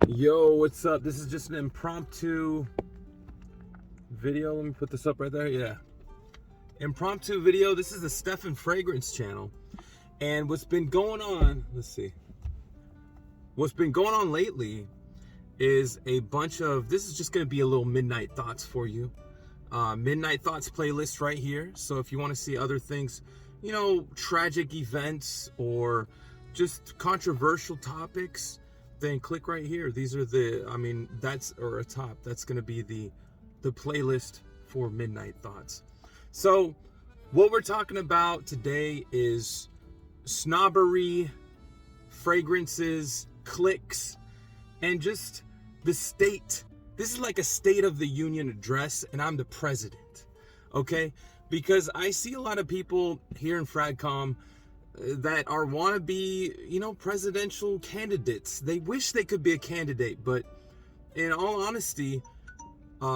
Yo, what's up? This is just an impromptu video. Let me put this up right there. Yeah. Impromptu video. This is the Stefan Fragrance channel. And what's been going on, let's see. What's been going on lately is a bunch of, this is just going to be a little Midnight Thoughts for you. Midnight Thoughts playlist right here. So if you want to see other things, you know, tragic events or just controversial topics, then click right here. These are the, that's, or a top, that's going to be the playlist for Midnight Thoughts. So what we're talking about today is snobbery, fragrances, clicks, and just the state. This is like a State of the Union address, and I'm the president, okay? Because I see a lot of people here in Fragcomm that are wannabe, you know, presidential candidates. They wish they could be a candidate, but in all honesty,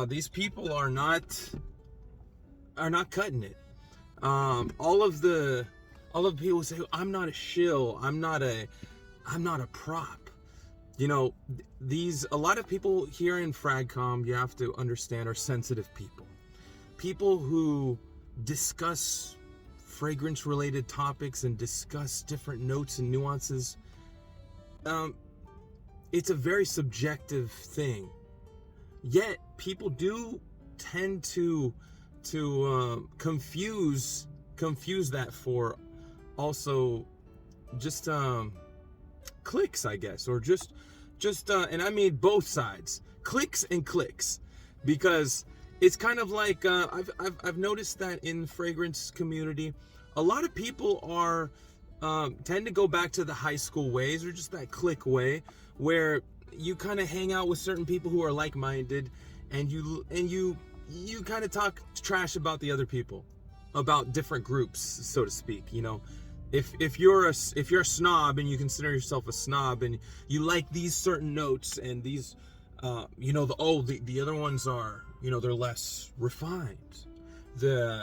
these people are not cutting it. All of the people say, I'm not a shill, I'm not a prop. You know, a lot of people here in Fragcomm, you have to understand, are sensitive people. People who discuss fragrance related topics and discuss different notes and nuances. It's a very subjective thing. Yet people do tend to confuse that for also just clicks, I guess, or just and I mean both sides, clicks, because it's kind of like I've noticed that in the fragrance community, a lot of people are tend to go back to the high school ways, or just that click way, where you kind of hang out with certain people who are like-minded, and you kind of talk trash about the other people, about different groups, so to speak. You know, if you're a snob and you consider yourself a snob and you like these certain notes and these you know, the other ones are, you know, they're less refined,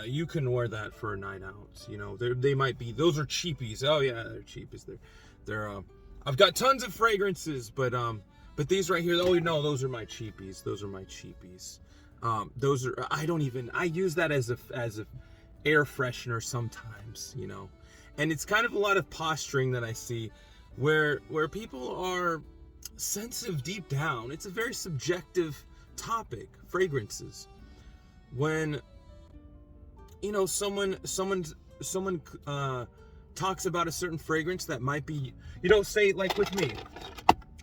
you can wear that for a night out. You know, they might be, those are cheapies. Oh yeah, they're cheapies. They're I've got tons of fragrances, but these right here, oh no, those are my cheapies. Those are my cheapies. Those are, I use that as a air freshener sometimes, you know. And it's kind of a lot of posturing that I see where people are sensitive deep down. It's a very subjective topic, fragrances. When, you know, someone talks about a certain fragrance that might be, you know, say like with me,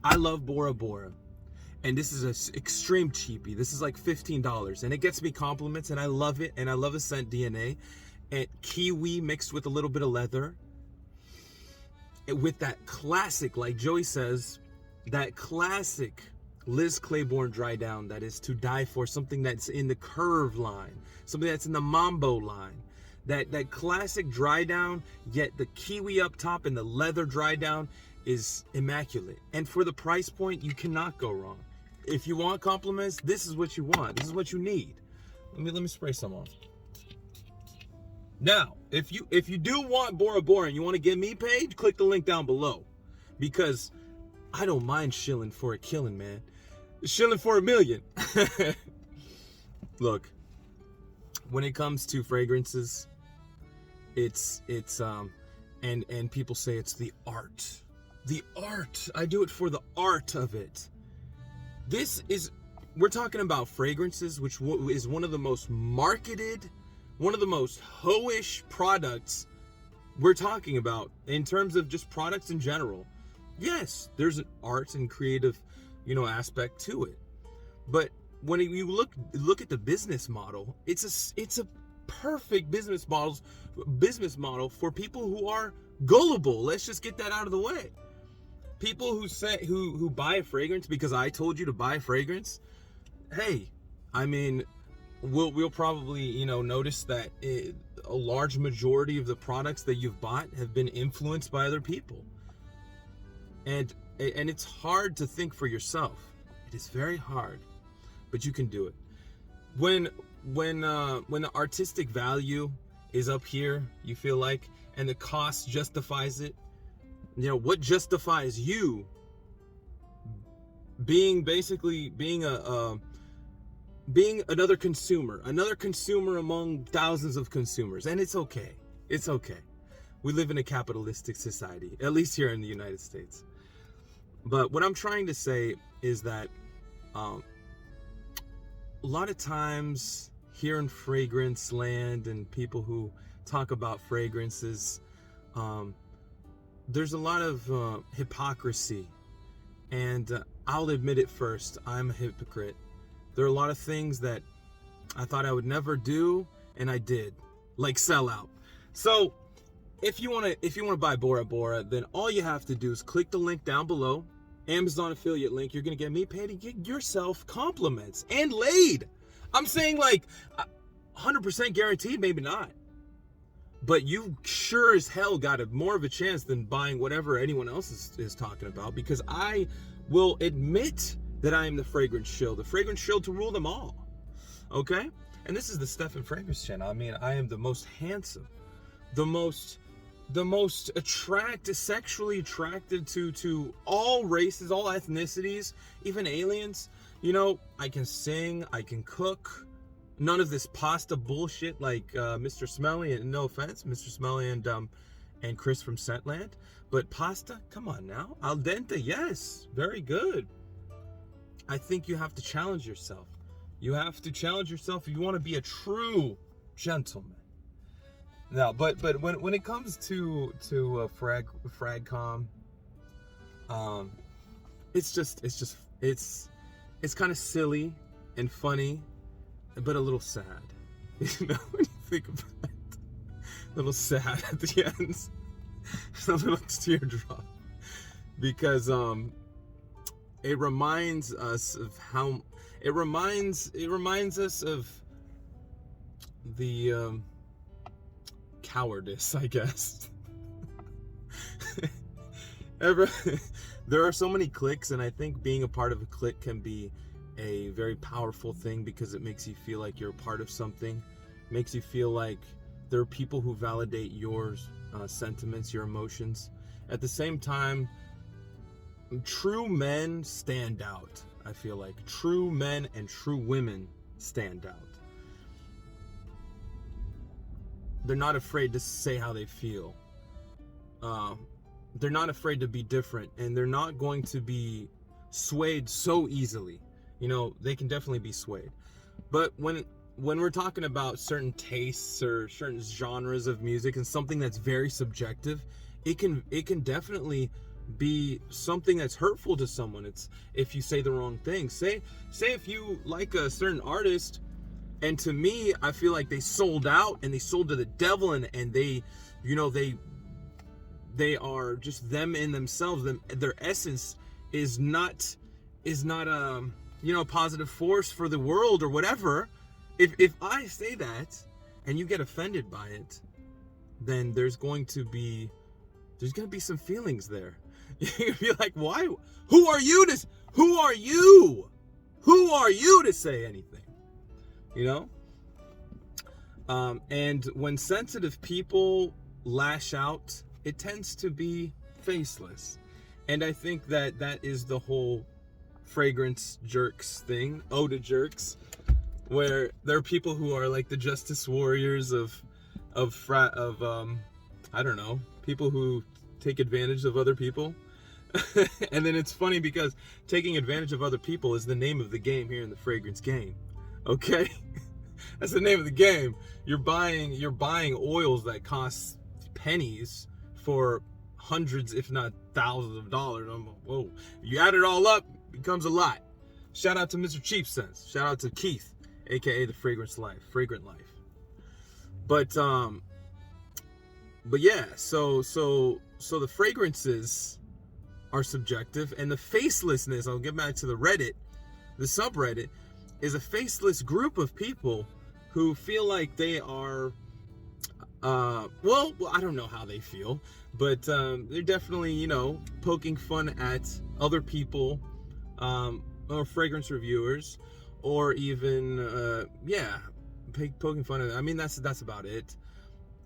I love Bora Bora, and this is an extreme cheapie. This is like $15, and it gets me compliments, and I love it, and I love the scent DNA, and kiwi mixed with a little bit of leather, with that classic, like Joey says, that classic Liz Claiborne dry down that is to die for, something that's in the curve line, something that's in the mambo line, that classic dry down, yet the kiwi up top and the leather dry down is immaculate. And for the price point, you cannot go wrong. If you want compliments, this is what you want. This is what you need. Let me spray some on. Now, if you do want Bora Bora and you want to get me paid, click the link down below, because I don't mind shilling for a killing, man. Shilling for a million. Look, when it comes to fragrances, it's and people say it's the art. The art. I do it for the art of it. We're talking about fragrances, which is one of the most marketed, one of the most hoish products we're talking about in terms of just products in general. Yes, there's an art and creative, you know, aspect to it. But when you look at the business model, it's a perfect business model for people who are gullible. Let's just get that out of the way. People who buy a fragrance because I told you to buy a fragrance. Hey, I mean, we'll probably, you know, notice that a large majority of the products that you've bought have been influenced by other people. And it's hard to think for yourself. It is very hard, but you can do it. When the artistic value is up here, you feel like, and the cost justifies it, you know, what justifies you being basically being another consumer among thousands of consumers. And it's okay. It's okay. We live in a capitalistic society, at least here in the United States. But what I'm trying to say is that a lot of times here in fragrance land and people who talk about fragrances, there's a lot of hypocrisy. And I'll admit it first, I'm a hypocrite. There are a lot of things that I thought I would never do, and I did, like sell out. So if you wanna buy Bora Bora, then all you have to do is click the link down below, Amazon affiliate link. You're gonna get me paid to get yourself compliments and laid. I'm saying like 100% guaranteed, maybe not, but you sure as hell got more of a chance than buying whatever anyone else is talking about, because I will admit that I am the fragrance shield to rule them all. Okay? And this is the Stefan Fragrance channel. I mean, I am the most handsome, the most sexually attracted to all races, all ethnicities, even aliens. You know, I can sing, I can cook. None of this pasta bullshit like Mr. Smelly, and no offense, Mr. Smelly and Chris from Scentland. But pasta, come on now. Al dente, yes, very good. I think you have to challenge yourself. You have to challenge yourself if you want to be a true gentleman. Now, but when it comes to Fragcomm, it's kind of silly and funny, but a little sad. You know, when you think about it, a little sad at the end, a little teardrop, because it reminds us of how it reminds us of the cowardice, I guess. There are so many cliques, and I think being a part of a clique can be a very powerful thing, because it makes you feel like you're a part of something. It makes you feel like there are people who validate your sentiments, your emotions. At the same time, true men stand out. I feel like true men and true women stand out. They're not afraid to say how they feel. They're not afraid to be different, and they're not going to be swayed so easily. You know, they can definitely be swayed. But when we're talking about certain tastes or certain genres of music and something that's very subjective, it can definitely be something that's hurtful to someone. It's if you say the wrong thing. Say if you like a certain artist, and to me, I feel like they sold out and they sold to the devil, and they, you know, they are just them in themselves. Their essence is not you know, a positive force for the world or whatever. If I say that and you get offended by it, then there's going to be some feelings there. You'll be like, why? Who are you to say anything? You know? And when sensitive people lash out, it tends to be faceless. And I think that is the whole fragrance jerks thing, Oda jerks, where there are people who are like the justice warriors of I don't know, people who take advantage of other people. And then it's funny because taking advantage of other people is the name of the game here in the fragrance game. Okay? That's the name of the game. You're buying oils that cost pennies for hundreds, if not thousands of dollars. Whoa. You add it all up, it becomes a lot. Shout out to Mr. Cheap Sense. Shout out to Keith, aka the Fragrant Life. But yeah, so the fragrances are subjective, and the facelessness, I'll get back to the subreddit, is a faceless group of people who feel like they are, well, I don't know how they feel, but they're definitely, you know, poking fun at other people, or fragrance reviewers, or even, poking fun at, I mean, that's about it.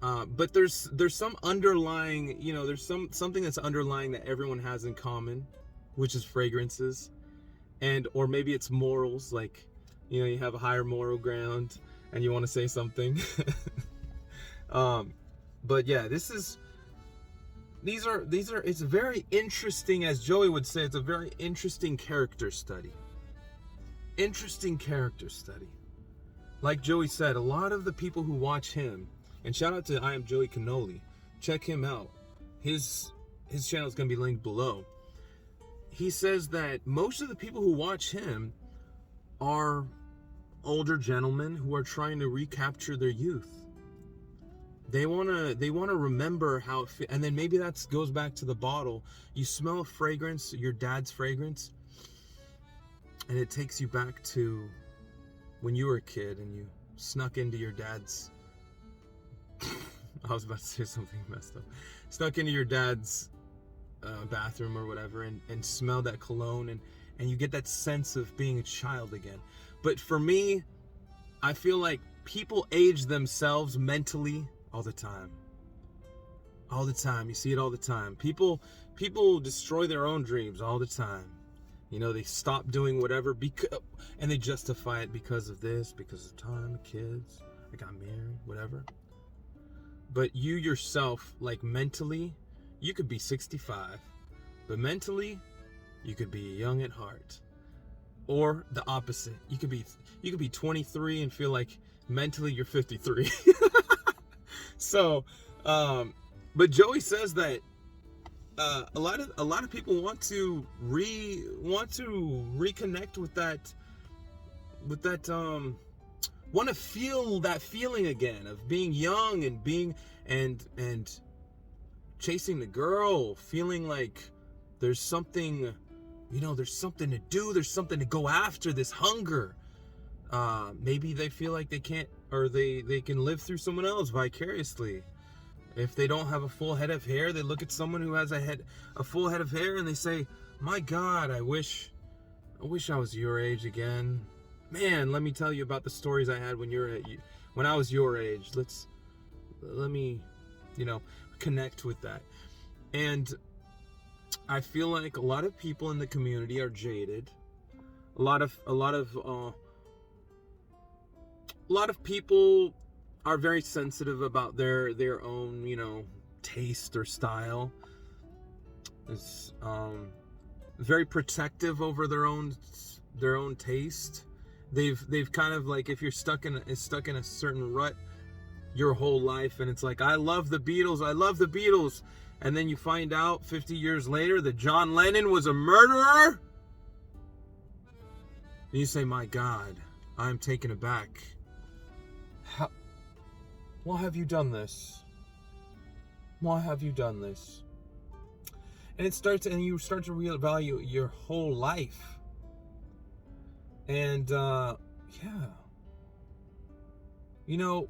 But there's some underlying, there's something that's underlying that everyone has in common, which is fragrances. And or maybe it's morals, like, you know, you have a higher moral ground and you want to say something. But yeah, these are it's very interesting, as Joey would say, it's a very interesting character study. Interesting character study. Like Joey said, a lot of the people who watch him, and shout out to I Am Joey Cannoli, check him out. His channel is going to be linked below. He says that most of the people who watch him are older gentlemen who are trying to recapture their youth. They wanna remember how it and then maybe that goes back to the bottle. You smell a fragrance, your dad's fragrance, and it takes you back to when you were a kid and you snuck into your dad's I was about to say something messed up. Snuck into your dad's bathroom or whatever and smell that cologne and you get that sense of being a child again. But for me, I feel like people age themselves mentally all the time. All the time. You see it all the time. People destroy their own dreams all the time. You know, they stop doing whatever and they justify it because of this, because of time, kids, I got married, whatever. But you yourself, like mentally, you could be 65, but mentally, you could be young at heart. Or the opposite. You could be 23 and feel like mentally you're 53. So, but Joey says that a lot of people want to reconnect with that want to feel that feeling again of being young and being and chasing the girl, feeling like there's something, you know, there's something to do, there's something to go after, this hunger. Maybe they feel like they can't, or they can live through someone else vicariously. If they don't have a full head of hair, they look at someone who has a full head of hair and they say, my God, I wish I was your age again. Man, let me tell you about the stories I had when I was your age. Let me, you know, connect with that. And I feel like a lot of people in the community are jaded. A lot of people are very sensitive about their own, you know, taste or style. It's very protective over their own taste. They've kind of like, if you're stuck in a certain rut your whole life, and it's like, I love the Beatles, and then you find out 50 years later that John Lennon was a murderer, and you say, my God, I'm taken aback. Why have you done this? Why have you done this? And you start to reevaluate your whole life. And yeah, you know,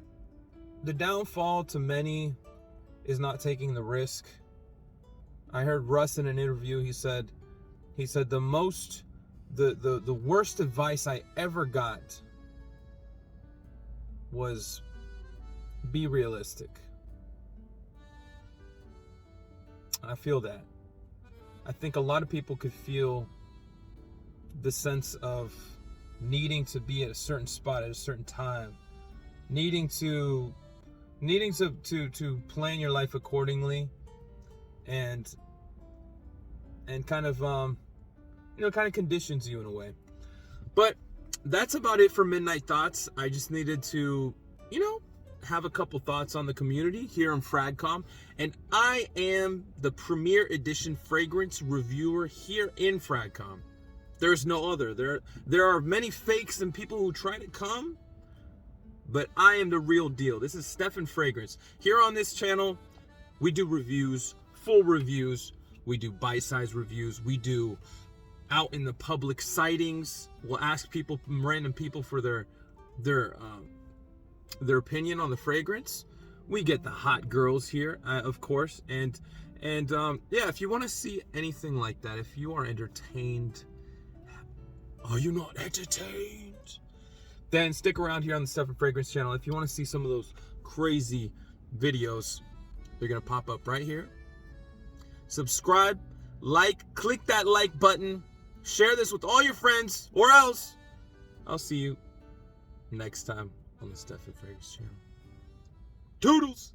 the downfall to many is not taking the risk. I heard Russ in an interview. He said the worst advice I ever got was be realistic. I feel that. I think a lot of people could feel the sense of needing to be at a certain spot at a certain time, needing to plan your life accordingly, and kind of kind of conditions you in a way. But that's about it for Midnight Thoughts. I just needed to, you know, have a couple thoughts on the community here in Fragcomm, and I am the premier edition fragrance reviewer here in Fragcomm. There's no other. There are many fakes and people who try to come, but I am the real deal. This is Stefan Fragrance. Here on this channel, we do reviews, full reviews. We do bite-sized reviews. We do out in the public sightings. We'll ask people, random people, for their opinion on the fragrance. We get the hot girls here, of course, and yeah, if you want to see anything like that, if you are entertained, are you not entertained? Then stick around here on the Stefan Fragrance channel. If you want to see some of those crazy videos, they're gonna pop up right here. Subscribe, like, click that like button, Share this with all your friends, or else I'll see you next time on the Stefan Fragrance channel. Toodles!